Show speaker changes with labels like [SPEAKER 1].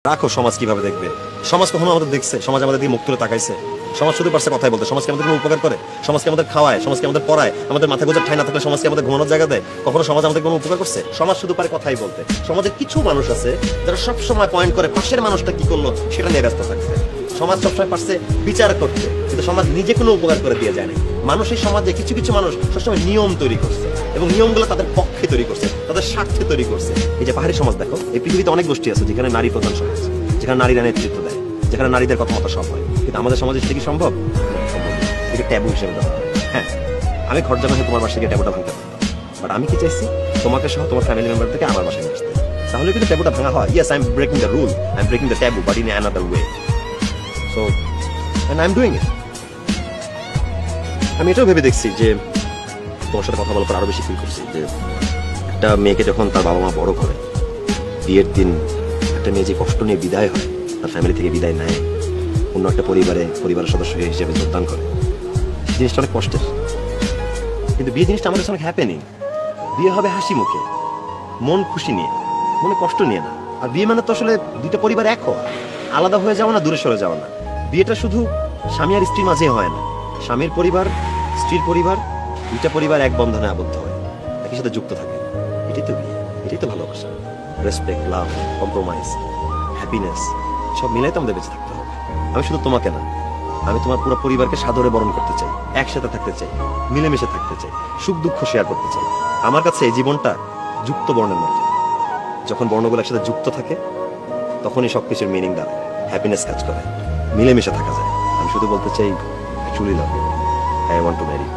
[SPEAKER 1] রাখো, সমাজ কিভাবে দেখবে? সমাজ কখনো আমাদের দেখছে? সমাজ আমাদের দিকে মুখ তুলে তাকাইছে? সমাজ শুধু পারছে কথাই বলতে। সমাজকে আমাদের কোনো উপকার করে? সমাজকে আমাদের খাওয়ায়, সমাজকে আমাদের পড়ায়, আমাদের মাথা গোজার ঠাই না থাকলে সমাজকে আমাদের ঘুমানোর জায়গা দেয়? কখনো সমাজ আমাদের কোনো উপকার করছে? সমাজ শুধু পারে কথাই বলতে। সমাজের কিছু মানুষ আছে যারা সবসময় পয়েন্ট করে পাশের মানুষটা কি করলো সেটা নিয়ে ব্যস্ত থাকছে। সমাজ সবসময় পারছে বিচার করতে, কিন্তু সমাজ নিজে কোনো উপকার করে দিয়ে যায় না। মানুষ এই সমাজে কিছু কিছু মানুষ সবসময় নিয়ম তৈরি করছে এবং নিয়মগুলো তাদের পক্ষে তৈরি করছে, তাদের স্বার্থে তৈরি করছে। এই যে পাহাড়ি সমাজ দেখো, এই পৃথিবীতে অনেক গোষ্ঠী আছে যেখানে নারী প্রধান সমাজ, যেখানে নারীরা নেতৃত্ব দেয়, যেখানে নারীদের কথা মতো সব হয়। কিন্তু আমাদের সমাজে সেটা কি সম্ভব? এটা ট্যাবু হিসেবে দেওয়া। হ্যাঁ, আমি ঘর জানা হয়ে তোমার বাসায় গিয়ে ট্যাবুটা ভাঙতে পারতাম, বাট আমি কি চাইছি তোমাকে সহ তোমার ফ্যামিলি মেম্বার থেকে আমার বাসায় নিয়ে আসতে। তাহলে কিন্তু ট্যাবুটা ভাঙা হয়। Yes, I am breaking the rule, I am breaking the taboo, but in another way. So and I am doing it. আমি এটাও ভেবে দেখছি যে তোমার সাথে কথা বলার পর আরো বেশি ফিল করছি যে একটা মেয়েকে যখন তার বাবা মা বড় করে, বিয়ের দিন একটা মেয়ে যে কষ্ট নিয়ে বিদায় হয়, তার ফ্যামিলি থেকে বিদায় নেয়, অন্য একটা পরিবারের সদস্য হিসেবে যোগদান করে, জিনিসটা অনেক কষ্টের। কিন্তু বিয়ে জিনিসটা আমাদের অনেক হ্যাপেনিং। বিয়ে হবে হাসি মুখে, মন খুশি নিয়ে, মনে কষ্ট নিয়ে না। আর বিয়ে মানে তো আসলে দুইটা পরিবার এক হওয়া, আলাদা হয়ে যাওয়া না, দূরে সরে যাওয়া না। বিয়েটা শুধু স্বামী আর স্ত্রীর মাঝে হয় না, স্বামীর পরিবার, স্ত্রীর পরিবার, দুইটা পরিবার এক বন্ধনে আবদ্ধ হয়, একই সাথে যুক্ত থাকে। এটাই তো বিয়ে, এটাই তো ভালোবাসা। রেসপেক্ট, লাভ, কম্প্রোমাইজ, হ্যাপিনেস, সব মিলাই তো আমাদের বেঁচে থাকতে হবে। আমি শুধু তোমাকে না, আমি তোমার পুরো পরিবারকে সাদরে বরণ করতে চাই, একসাথে থাকতে চাই, মিলেমিশে থাকতে চাই, সুখ দুঃখ শেয়ার করতে চাই। আমার কাছে এই জীবনটা যুক্ত বর্ণের মতো। যখন বর্ণগুলো একসাথে যুক্ত থাকে তখনই সবকিছুর মিনিং দাঁড়ায়, হ্যাপিনেস কাজ করে, মিলেমিশে থাকা যায়। আমি শুধু বলতে চাই, truly love you, I want to Mary.